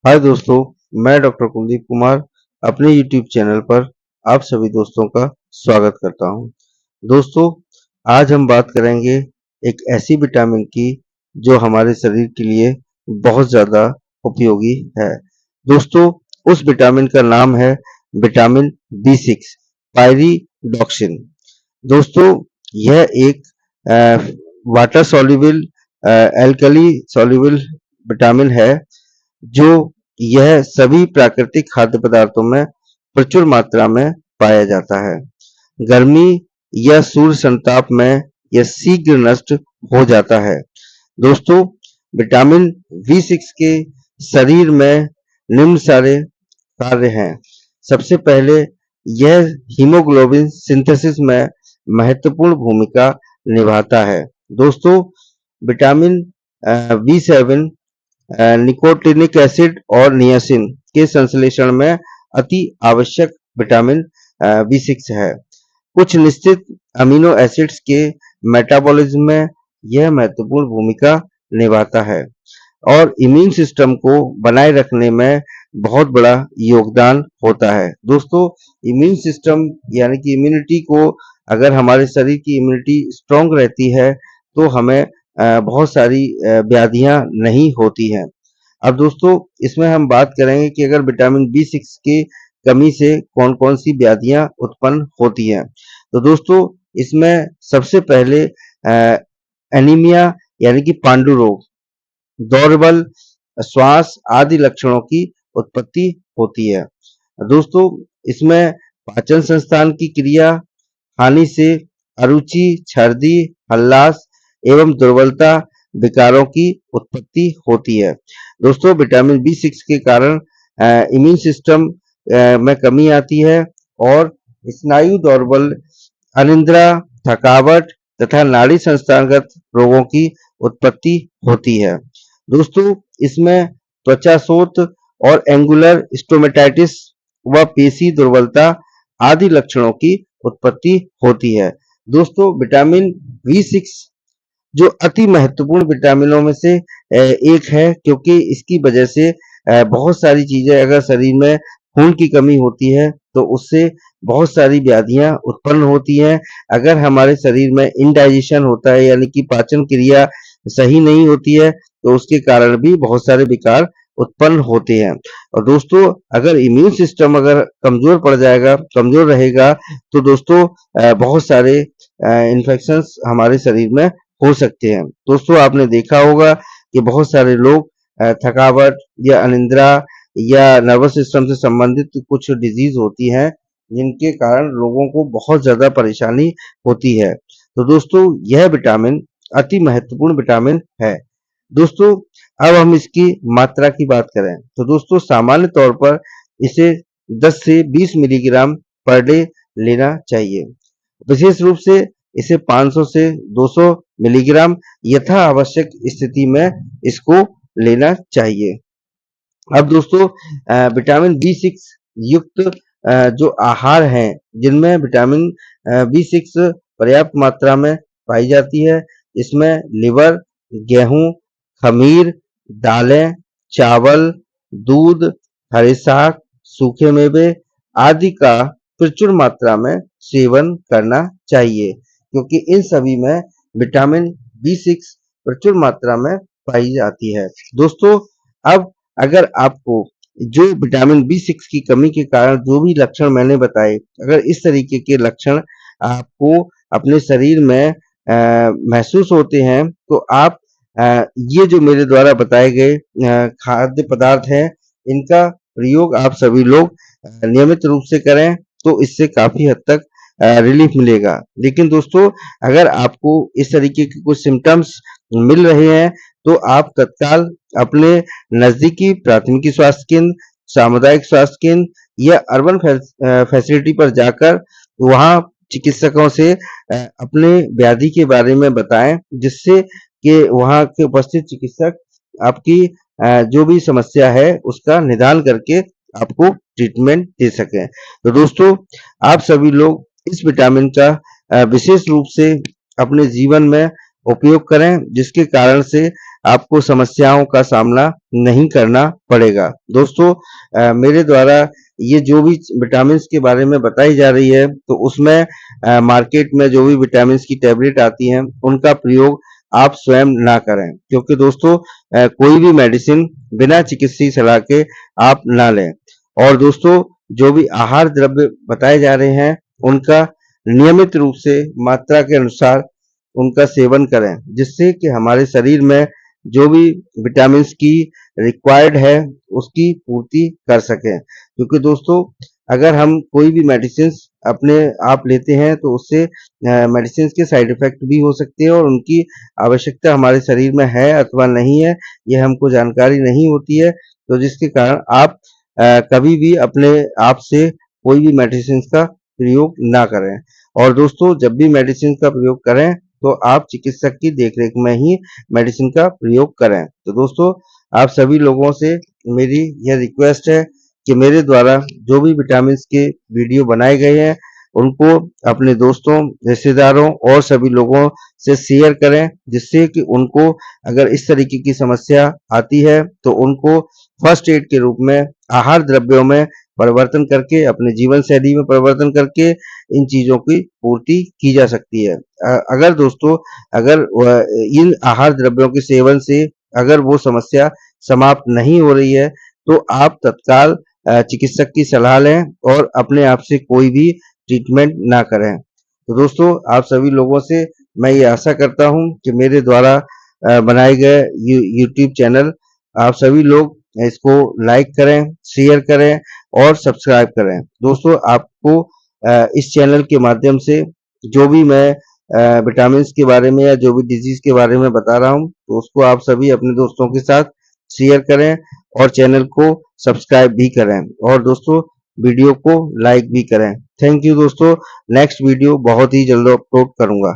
हाय दोस्तों, मैं डॉक्टर कुलदीप कुमार अपने यूट्यूब चैनल पर आप सभी दोस्तों का स्वागत करता हूं। दोस्तों, आज हम बात करेंगे एक ऐसी विटामिन की जो हमारे शरीर के लिए बहुत ज़्यादा उपयोगी है। दोस्तों, उस विटामिन का नाम है विटामिन B6 पायरिडॉक्सिन। दोस्तों, यह एक water soluble alkali soluble vitamin है जो यह सभी प्राकृतिक खाद्य पदार्थों में प्रचुर मात्रा में पाया जाता है। गर्मी या सूर्य संताप में यह शीघ्र नष्ट हो जाता है। दोस्तों, विटामिन B6 के शरीर में निम्न सारे कार्य हैं। सबसे पहले यह हीमोग्लोबिन सिंथेसिस में महत्वपूर्ण भूमिका निभाता है। दोस्तों, विटामिन B7 निकोटिनिक एसिड और नियासिन के संश्लेषण में अति आवश्यक विटामिन B6 है। कुछ निश्चित अमीनो एसिड्स के मेटाबॉलिज्म में यह महत्वपूर्ण भूमिका निभाता है और इम्यून सिस्टम को बनाए रखने में बहुत बड़ा योगदान होता है। दोस्तों, इम्यून सिस्टम यानी कि इम्यूनिटी को अगर हमारे शरीर की इम्यूनिटी स्ट्रांग रहती है तो हमें बहुत सारी व्याधियां नहीं होती हैं। अब दोस्तों, इसमें हम बात करेंगे कि अगर विटामिन B6 की कमी से कौन-कौन सी व्याधियां उत्पन्न होती हैं। तो दोस्तों, इसमें सबसे पहले एनीमिया यानी कि पांडु रोग, दौर्बल श्वास आदि लक्षणों की उत्पत्ति होती है। दोस्तों, इसमें पाचन संस्थान की क्रिया हानि से अरुचि, छर्दी, हल्लास एवं दुर्बलता विकारों की उत्पत्ति होती है। दोस्तों, विटामिन B6 के कारण इम्यून सिस्टम में कमी आती है और स्नायु दौर्बल, अनिद्रा, थकावट तथा नाड़ी संस्थानगत रोगों की उत्पत्ति होती है। दोस्तों, इसमें त्वचा शोथ और एंगुलर स्टोमेटाइटिस व पेशी दुर्बलता आदि लक्षणों की उत्पत्ति होती है। दोस्तों, विटामिन B6 जो अति महत्वपूर्ण विटामिनों में से एक है, क्योंकि इसकी वजह से बहुत सारी चीजें अगर शरीर में खून की कमी होती है तो उससे बहुत सारी व्याधियां उत्पन्न होती हैं। अगर हमारे शरीर में इनडाइजेशन होता है यानी कि पाचन क्रिया सही नहीं होती है तो उसके कारण भी बहुत सारे विकार उत्पन्न होते हैं। और दोस्तों, अगर इम्यून सिस्टम अगर कमजोर पड़ जाएगा, कमजोर रहेगा तो दोस्तों बहुत सारे इन्फेक्शंस हमारे शरीर में हो सकते हैं। दोस्तों, आपने देखा होगा कि बहुत सारे लोग थकावट या अनिद्रा या नर्वस सिस्टम से संबंधित कुछ डिजीज होती हैं जिनके कारण लोगों को बहुत ज्यादा परेशानी होती है। तो दोस्तों, यह विटामिन अति महत्वपूर्ण विटामिन है। दोस्तों, अब हम इसकी मात्रा की बात करें तो दोस्तों सामान्य तौर पर इसे 10 से 20 मिलीग्राम पर डे लेना चाहिए। विशेष रूप से इसे 500 से 200 मिलीग्राम यथा आवश्यक स्थिति में इसको लेना चाहिए। अब दोस्तों, विटामिन B6 युक्त जो आहार हैं जिनमें विटामिन B6 पर्याप्त मात्रा में पाई जाती है, इसमें लिवर, गेहूं, खमीर, दालें, चावल, दूध, हरे साग, सूखे मेवे आदि का प्रचुर मात्रा में सेवन करना चाहिए, क्योंकि इन सभी में विटामिन B6 प्रचुर मात्रा में पाई जाती है। दोस्तों, अब अगर आपको जो विटामिन B6 की कमी के कारण जो भी लक्षण मैंने बताए, अगर इस तरीके के लक्षण आपको अपने शरीर में महसूस होते हैं तो आप ये जो मेरे द्वारा बताए गए खाद्य पदार्थ हैं इनका प्रयोग आप सभी लोग नियमित रूप से करें तो इससे काफी हद तक रिलीफ मिलेगा। लेकिन दोस्तों, अगर आपको इस तरीके के कुछ सिम्टम्स मिल रहे हैं तो आप तत्काल अपने नजदीकी प्राथमिकी स्वास्थ्य केंद्र, सामुदायिक स्वास्थ्य केंद्र या अर्बन फैसिलिटी पर जाकर वहां चिकित्सकों से अपने व्याधि के बारे में बताएं, जिससे कि वहां के उपस्थित चिकित्सक आपकी जो भी समस्या है उसका निदान करके आपको ट्रीटमेंट दे सकें। तो दोस्तों, आप सभी लोग इस विटामिन का विशेष रूप से अपने जीवन में उपयोग करें, जिसके कारण से आपको समस्याओं का सामना नहीं करना पड़ेगा। दोस्तों, मेरे द्वारा ये जो भी विटामिन्स के बारे में बताई जा रही है, तो उसमें मार्केट में जो भी विटामिन्स की टैबलेट आती हैं, उनका प्रयोग आप स्वयं ना करें, क्योंकि दोस्तों कोई भी मेडिसिन बिना चिकित्सीय सलाह के आप ना लें। और दोस्तों, जो भी आहार द्रव्य बताए जा रहे हैं, उनका नियमित रूप से मात्रा के अनुसार उनका सेवन करें, जिससे कि हमारे शरीर में जो भी विटामिन्स की रिक्वायर्ड है, उसकी पूर्ति कर सकें। क्योंकि दोस्तों, अगर हम कोई भी मेडिसिन्स अपने आप लेते हैं, तो उससे मेडिसिन्स के साइड इफ़ेक्ट भी हो सकते हैं और उनकी आवश्यकता हमारे शरीर में है अथवा नहीं है, ये हमको जानकारी नहीं होती है। तो जिसके कारण आप कभी भी अपने आप से कोई भी मेडिसिन्स का प्रयोग ना करें। और दोस्तों, जब भी मेडिसिन का प्रयोग करें, तो आप चिकित्सक की देखरेख में ही मेडिसिन का प्रयोग करें। तो दोस्तों, आप सभी लोगों से मेरी यह रिक्वेस्ट है कि मेरे द्वारा जो भी विटामिन्स के वीडियो बनाए गए हैं, उनको अपने दोस्तों, रिश्तेदारों और सभी लोगों से शेयर करें, जिससे कि उनको अगर इस तरीके की समस्या आती है, तो उनको फर्स्ट एड के रूप में आहार द्रव्यों में परिवर्तन करके, अपने जीवन शैली में परिवर्तन करके इन चीज़ों की पूर्ति की जा सकती है। अगर दोस्तों, अगर इन आहार द्रव्यों के सेवन से अगर वो समस्या समाप्त नहीं हो रही है, तो आप तत्काल चिकित्सक की सलाह लें और अपने आप से कोई भी ट्रीटमेंट ना करें। तो दोस्तों, आप सभी लोगों से मैं ये आशा करता हूँ कि मेरे द्वारा बनाए गए यूट्यूब चैनल आप सभी लोग इसको लाइक करें, शेयर करें और सब्सक्राइब करें। दोस्तों, आपको इस चैनल के माध्यम से जो भी मैं विटामिन्स के बारे में या जो भी डिजीज़ के बारे में बता रहा हूँ, तो उसको आप सभी अपने दोस्तों के साथ शेयर करें और चैनल को सब्सक्राइब भी करें और दोस्तों, वीडियो को लाइक भी करें। थैंक यू दोस्तों। नेक्स्ट वीडियो बहुत ही जल्द अपलोड करूँगा।